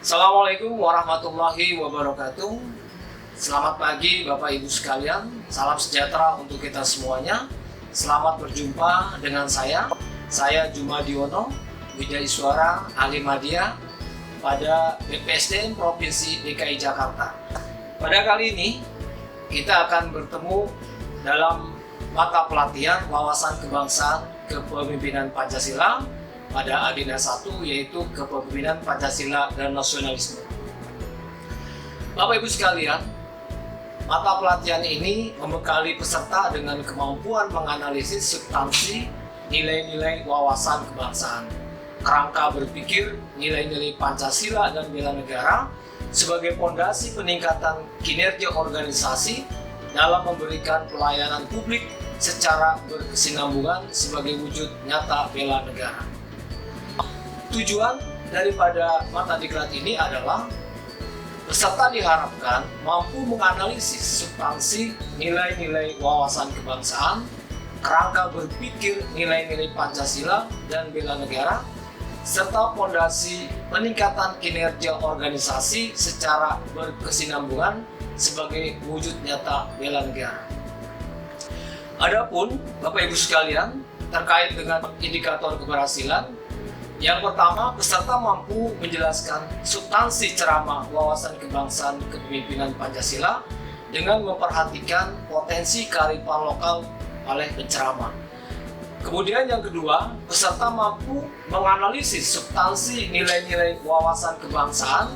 Assalamualaikum warahmatullahi wabarakatuh. Selamat pagi Bapak Ibu sekalian. Salam sejahtera untuk kita semuanya. Selamat berjumpa dengan saya Jumadiono Wijaiswara, ahli media pada BPSDM Provinsi DKI Jakarta. Pada kali ini kita akan bertemu dalam mata pelatihan wawasan kebangsaan kepemimpinan Pancasila pada agenda 1, yaitu kepemimpinan Pancasila dan nasionalisme. Bapak Ibu sekalian, mata pelatihan ini membekali peserta dengan kemampuan menganalisis substansi nilai-nilai wawasan kebangsaan, kerangka berpikir, nilai-nilai Pancasila dan bela negara sebagai fondasi peningkatan kinerja organisasi dalam memberikan pelayanan publik secara berkesinambungan sebagai wujud nyata bela negara. Tujuan daripada mata diklat ini adalah peserta diharapkan mampu menganalisis substansi nilai-nilai wawasan kebangsaan, kerangka berpikir nilai-nilai Pancasila dan bela negara, serta fondasi peningkatan kinerja organisasi secara berkesinambungan sebagai wujud nyata bela negara. Adapun Bapak Ibu sekalian, terkait dengan indikator keberhasilan, yang pertama, peserta mampu menjelaskan substansi ceramah wawasan kebangsaan kepemimpinan Pancasila dengan memperhatikan potensi kearifan lokal oleh penceramah. Kemudian yang kedua, peserta mampu menganalisis substansi nilai-nilai wawasan kebangsaan,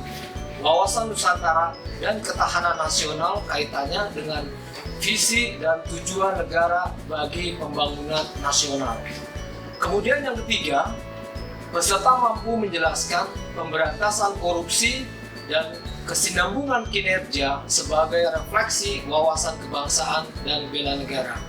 wawasan Nusantara, dan ketahanan nasional kaitannya dengan visi dan tujuan negara bagi pembangunan nasional. Kemudian yang ketiga, peserta mampu menjelaskan pemberantasan korupsi dan kesinambungan kinerja sebagai refleksi wawasan kebangsaan dan bela negara.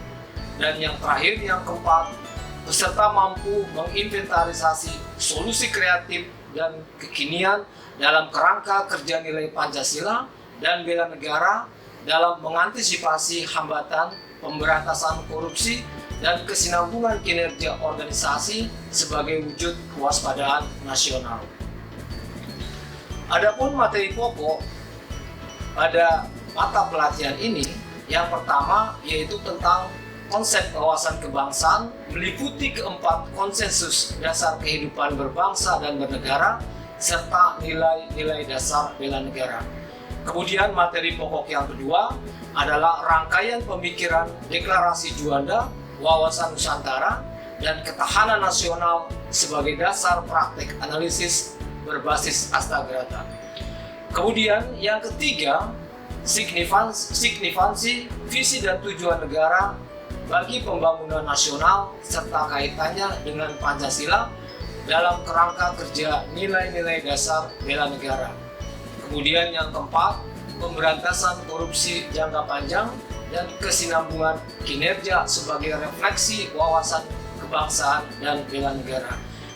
Dan yang terakhir, yang keempat, peserta mampu menginventarisasi solusi kreatif dan kekinian dalam kerangka kerja nilai Pancasila dan bela negara dalam mengantisipasi hambatan pemberantasan korupsi dan kesinambungan kinerja organisasi sebagai wujud kewaspadaan nasional. Adapun materi pokok pada mata pelatihan ini, yang pertama yaitu tentang konsep wawasan kebangsaan meliputi keempat konsensus dasar kehidupan berbangsa dan bernegara serta nilai-nilai dasar bela negara. Kemudian materi pokok yang kedua adalah rangkaian pemikiran deklarasi Juanda, wawasan Nusantara, dan ketahanan nasional sebagai dasar praktek analisis berbasis Astagrata. Kemudian yang ketiga, signifansi visi dan tujuan negara bagi pembangunan nasional serta kaitannya dengan Pancasila dalam kerangka kerja nilai-nilai dasar bela negara. Kemudian yang keempat, pemberantasan korupsi jangka panjang dan kesinambungan kinerja sebagai refleksi wawasan kebangsaan dan bela negara.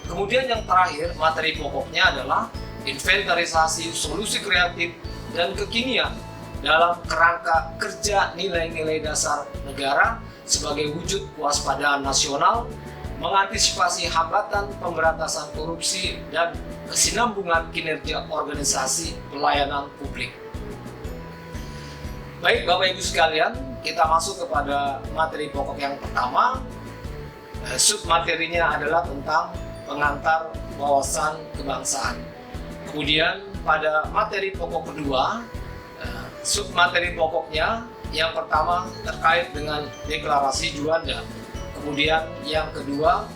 Kemudian yang terakhir, materi pokoknya adalah inventarisasi solusi kreatif dan kekinian dalam kerangka kerja nilai-nilai dasar negara sebagai wujud kewaspadaan nasional, mengantisipasi hambatan pemberantasan korupsi dan kesinambungan kinerja organisasi pelayanan publik. Baik Bapak Ibu sekalian, kita masuk kepada materi pokok yang pertama. Submaterinya adalah tentang pengantar wawasan kebangsaan. Kemudian pada materi pokok kedua, submateri pokoknya yang pertama terkait dengan deklarasi Juanda. Kemudian yang kedua,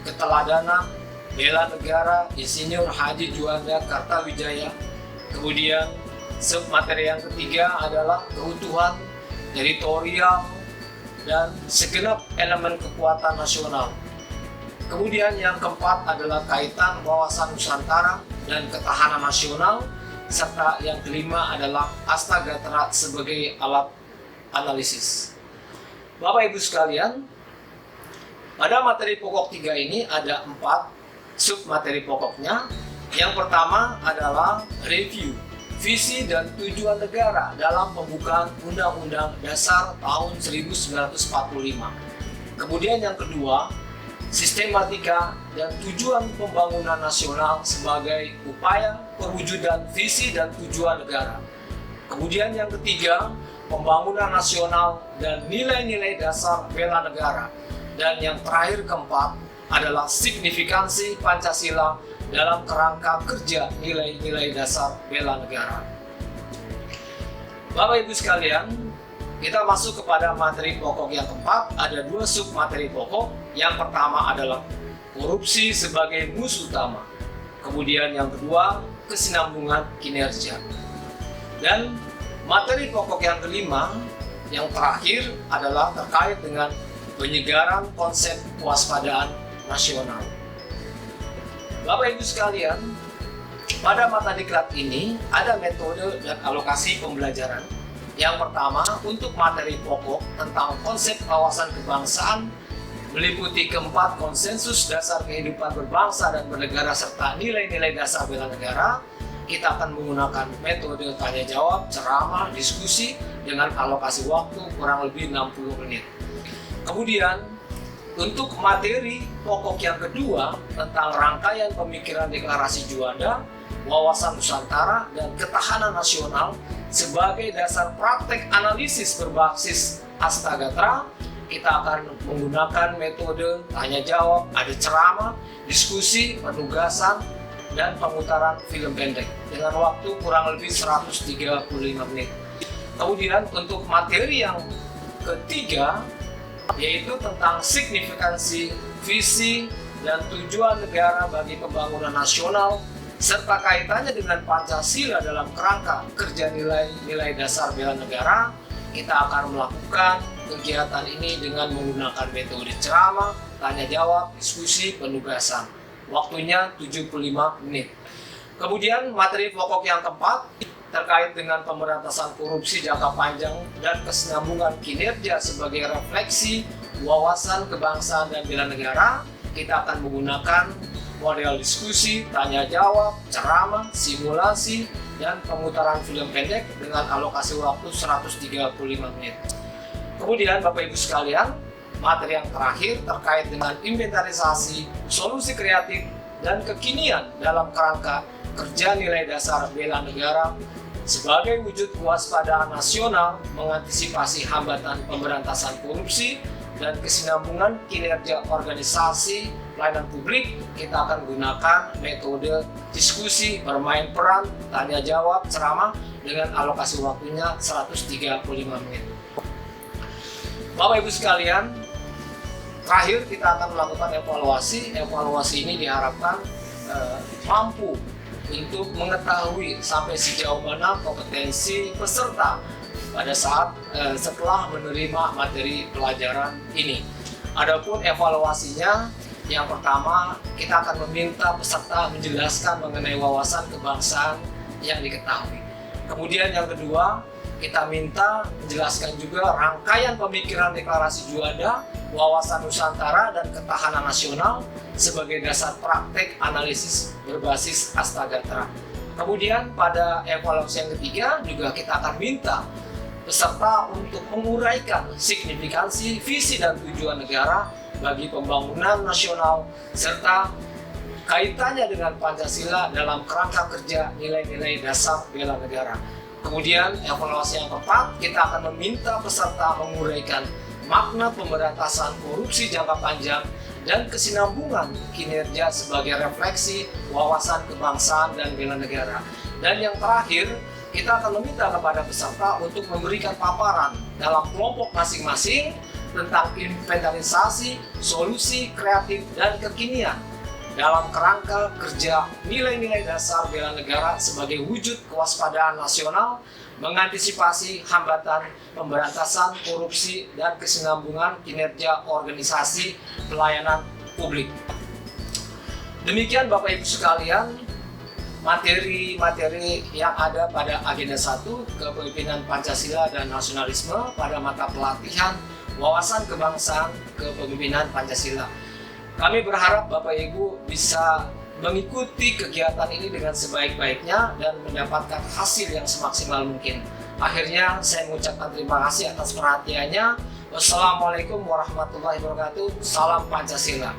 keteladanan bela negara Insinyur Haji Juanda Kartawijaya. Kemudian submateri yang ketiga adalah keutuhan teritorial dan segenap elemen kekuatan nasional. Kemudian yang keempat adalah kaitan wawasan Nusantara dan ketahanan nasional, serta yang kelima adalah Astagrata sebagai alat analisis. Bapak Ibu sekalian, pada materi pokok 3 ini ada 4 submateri pokoknya. Yang pertama adalah review visi dan tujuan negara dalam pembukaan Undang-Undang Dasar tahun 1945. Kemudian yang kedua, sistematika, dan tujuan pembangunan nasional sebagai upaya perwujudan visi dan tujuan negara. Kemudian yang ketiga, pembangunan nasional dan nilai-nilai dasar bela negara. Dan yang terakhir keempat adalah signifikansi Pancasila dalam kerangka kerja nilai-nilai dasar bela negara. Bapak Ibu sekalian, kita masuk kepada materi pokok yang keempat. Ada dua sub materi pokok. Yang pertama adalah korupsi sebagai musuh utama. Kemudian yang kedua, kesinambungan kinerja. Dan materi pokok yang kelima, yang terakhir adalah terkait dengan penyegaran konsep kewaspadaan nasional. Bapak Ibu sekalian, pada mata diklat ini ada metode dan alokasi pembelajaran. Yang pertama, untuk materi pokok tentang konsep wawasan kebangsaan meliputi keempat konsensus dasar kehidupan berbangsa dan bernegara serta nilai-nilai dasar bela negara, kita akan menggunakan metode tanya jawab, ceramah, diskusi dengan alokasi waktu kurang lebih 60 menit. Kemudian, untuk materi pokok yang kedua tentang rangkaian pemikiran deklarasi Juanda, wawasan Nusantara, dan ketahanan nasional sebagai dasar praktek analisis berbasis Astagatra, kita akan menggunakan metode tanya jawab, ada ceramah, diskusi, penugasan, dan pemutaran film pendek dengan waktu kurang lebih 135 menit. Kemudian untuk materi yang ketiga, yaitu tentang signifikansi visi dan tujuan negara bagi pembangunan nasional serta kaitannya dengan Pancasila dalam kerangka kerja nilai-nilai dasar bela negara, kita akan melakukan kegiatan ini dengan menggunakan metode ceramah, tanya jawab, diskusi, penugasan. Waktunya 75 menit. Kemudian materi pokok yang keempat terkait dengan pemberantasan korupsi jangka panjang dan kesinambungan kinerja sebagai refleksi wawasan kebangsaan dan bela negara, kita akan menggunakan model diskusi, tanya jawab, ceramah, simulasi, dan pemutaran film pendek dengan alokasi waktu 135 menit. Kemudian Bapak Ibu sekalian, materi yang terakhir terkait dengan inventarisasi, solusi kreatif, dan kekinian dalam kerangka kerja nilai dasar bela negara sebagai wujud kewaspadaan nasional mengantisipasi hambatan pemberantasan korupsi dan kesinambungan kinerja organisasi pelayanan publik. Kita akan gunakan metode diskusi, bermain peran, tanya jawab, ceramah dengan alokasi waktunya 135 menit. Bapak Ibu sekalian, terakhir kita akan melakukan evaluasi. Evaluasi ini diharapkan mampu untuk mengetahui sampai sejauh mana kompetensi peserta pada saat setelah menerima materi pelajaran ini. Adapun evaluasinya, yang pertama kita akan meminta peserta menjelaskan mengenai wawasan kebangsaan yang diketahui. Kemudian yang kedua, kita minta menjelaskan juga rangkaian pemikiran deklarasi Juanda, wawasan Nusantara, dan ketahanan nasional sebagai dasar praktek analisis berbasis Astagatra. Kemudian pada evaluasi yang ketiga juga kita akan minta peserta untuk menguraikan signifikansi visi dan tujuan negara bagi pembangunan nasional serta kaitannya dengan Pancasila dalam kerangka kerja nilai-nilai dasar bela negara. Kemudian evaluasi yang keempat, kita akan meminta peserta menguraikan makna pemberantasan korupsi jangka panjang dan kesinambungan kinerja sebagai refleksi wawasan kebangsaan dan bela negara. Dan yang terakhir, kita akan meminta kepada peserta untuk memberikan paparan dalam kelompok masing-masing tentang inventarisasi, solusi kreatif, dan kekinian dalam kerangka kerja nilai-nilai dasar bela negara sebagai wujud kewaspadaan nasional mengantisipasi hambatan pemberantasan korupsi dan kesinambungan kinerja organisasi pelayanan publik. Demikian Bapak Ibu sekalian, materi-materi yang ada pada agenda 1 Kepemimpinan Pancasila dan Nasionalisme pada mata pelatihan wawasan kebangsaan kepemimpinan Pancasila. Kami berharap Bapak Ibu bisa mengikuti kegiatan ini dengan sebaik-baiknya dan mendapatkan hasil yang semaksimal mungkin. Akhirnya saya mengucapkan terima kasih atas perhatiannya. Wassalamualaikum warahmatullahi wabarakatuh. Salam Pancasila.